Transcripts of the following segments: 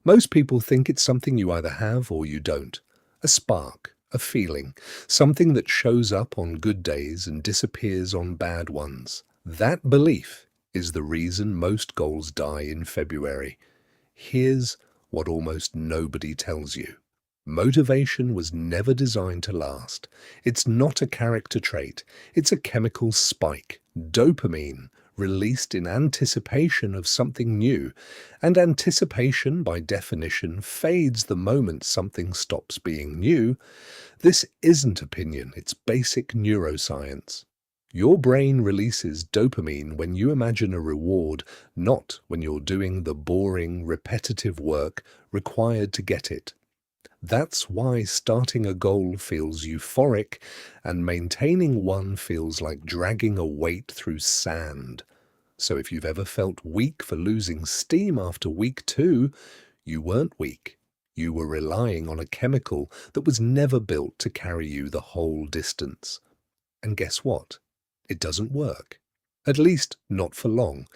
Most people think it's something you either have or you don't. A spark, a feeling, something that shows up on good days and disappears on bad ones. That belief is the reason most goals die in February. Here's what almost nobody tells you. Motivation was never designed to last. It's not a character trait. It's a chemical spike, dopamine, released in anticipation of something new. And anticipation, by definition, fades the moment something stops being new. This isn't opinion, it's basic neuroscience. Your brain releases dopamine when you imagine a reward, not when you're doing the boring, repetitive work required to get it. That's why starting a goal feels euphoric and maintaining one feels like dragging a weight through sand. So if you've ever felt weak for losing steam after week 2, you weren't weak. You were relying on a chemical that was never built to carry you the whole distance. And guess what? It doesn't work. At least not for long.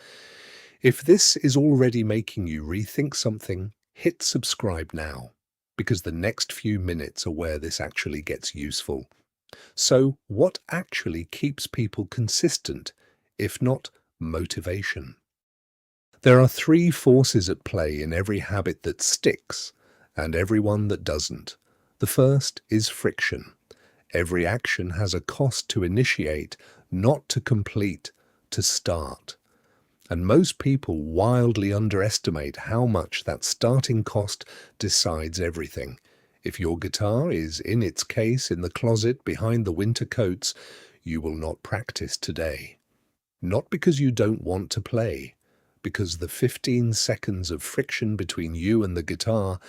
If this is already making you rethink something, hit subscribe now, because the next few minutes are where this actually gets useful. So, what actually keeps people consistent, if not motivation? There are 3 forces at play in every habit that sticks and every one that doesn't. The first is friction. Every action has a cost to initiate, not to complete, to start. And most people wildly underestimate how much that starting cost decides everything. If your guitar is in its case in the closet behind the winter coats, you will not practice today. Not because you don't want to play, because the 15 seconds of friction between you and the guitar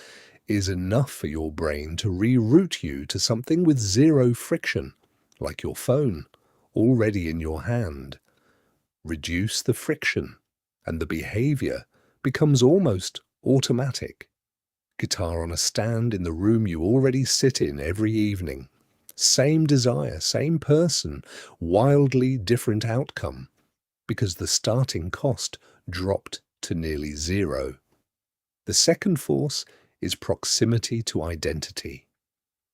is enough for your brain to reroute you to something with 0 friction, like your phone, already in your hand. Reduce the friction, and the behavior becomes almost automatic. Guitar on a stand in the room you already sit in every evening. Same desire, same person, wildly different outcome, because the starting cost dropped to nearly 0. The second force is proximity to identity.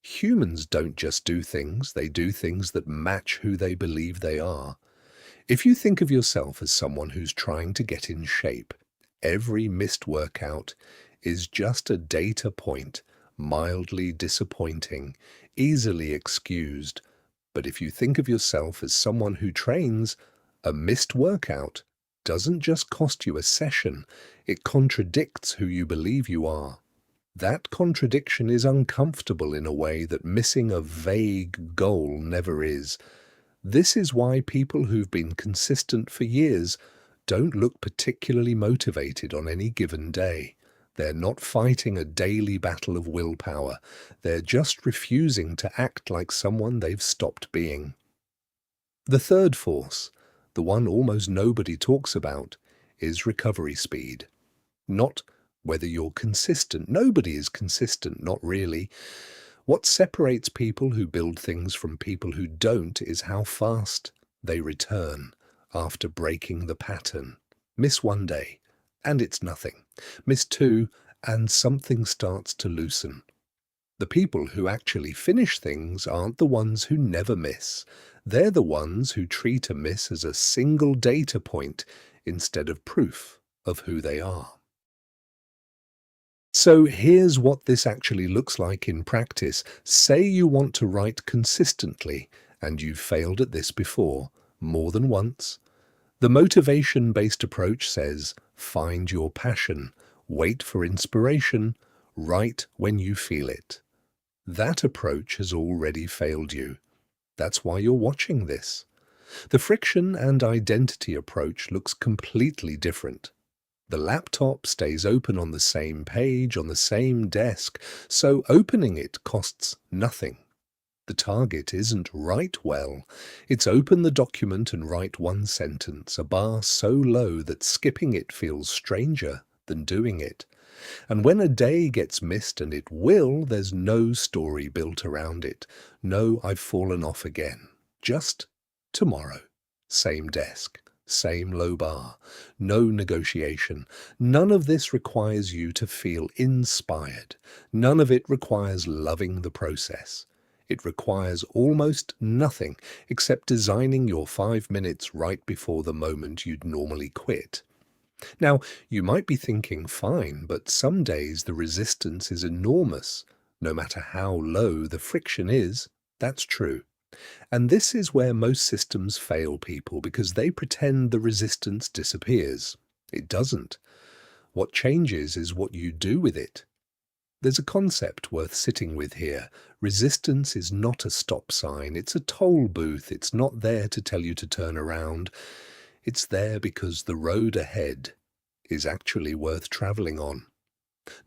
Humans don't just do things, they do things that match who they believe they are. If you think of yourself as someone who's trying to get in shape, every missed workout is just a data point, mildly disappointing, easily excused. But if you think of yourself as someone who trains, a missed workout doesn't just cost you a session, it contradicts who you believe you are. That contradiction is uncomfortable in a way that missing a vague goal never is. This is why people who've been consistent for years don't look particularly motivated on any given day. They're not fighting a daily battle of willpower. They're just refusing to act like someone they've stopped being. The third force, the one almost nobody talks about, is recovery speed. Not whether you're consistent. Nobody is consistent, not really. What separates people who build things from people who don't is how fast they return after breaking the pattern. Miss one day, and it's nothing. Miss 2, and something starts to loosen. The people who actually finish things aren't the ones who never miss. They're the ones who treat a miss as a single data point instead of proof of who they are. So here's what this actually looks like in practice. Say you want to write consistently, and you've failed at this before, more than once. The motivation-based approach says, find your passion, wait for inspiration, write when you feel it. That approach has already failed you. That's why you're watching this. The friction and identity approach looks completely different. The laptop stays open on the same page, on the same desk, so opening it costs nothing. The target isn't write well, it's open the document and write one sentence, a bar so low that skipping it feels stranger than doing it. And when a day gets missed, and it will, there's no story built around it. No, I've fallen off again. Just tomorrow, same desk. Same low bar. No negotiation. None of this requires you to feel inspired. None of it requires loving the process. It requires almost nothing except designing your 5 minutes right before the moment you'd normally quit. Now, you might be thinking, fine, but some days the resistance is enormous. No matter how low the friction is, that's true. And this is where most systems fail people because they pretend the resistance disappears. It doesn't. What changes is what you do with it. There's a concept worth sitting with here. Resistance is not a stop sign. It's a toll booth. It's not there to tell you to turn around. It's there because the road ahead is actually worth traveling on.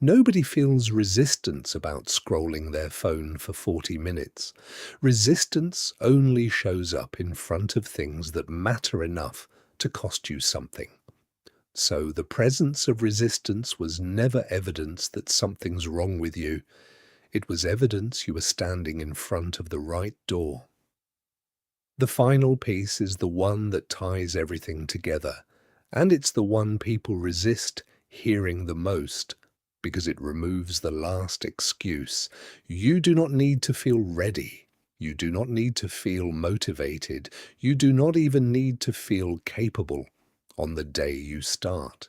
Nobody feels resistance about scrolling their phone for 40 minutes. Resistance only shows up in front of things that matter enough to cost you something. So the presence of resistance was never evidence that something's wrong with you. It was evidence you were standing in front of the right door. The final piece is the one that ties everything together, and it's the one people resist hearing the most because it removes the last excuse. You do not need to feel ready. You do not need to feel motivated. You do not even need to feel capable on the day you start.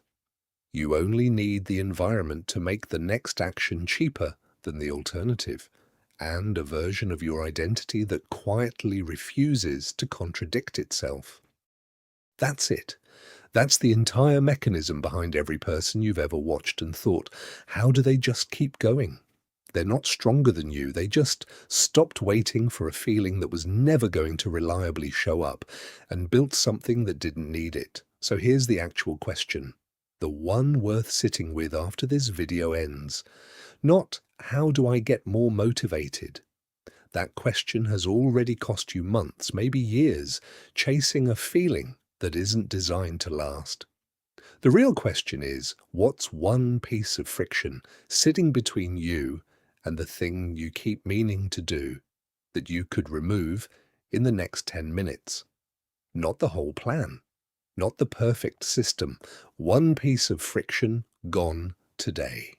You only need the environment to make the next action cheaper than the alternative, and a version of your identity that quietly refuses to contradict itself. That's it. That's the entire mechanism behind every person you've ever watched and thought, how do they just keep going? They're not stronger than you. They just stopped waiting for a feeling that was never going to reliably show up and built something that didn't need it. So here's the actual question, the one worth sitting with after this video ends. Not, how do I get more motivated? That question has already cost you months, maybe years, chasing a feeling that isn't designed to last. The real question is, what's one piece of friction sitting between you and the thing you keep meaning to do that you could remove in the next 10 minutes? Not the whole plan, not the perfect system. One piece of friction gone today.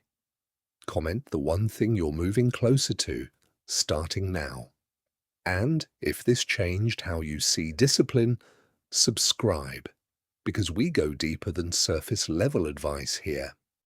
Comment the one thing you're moving closer to, starting now. And if this changed how you see discipline, subscribe, because we go deeper than surface level advice here.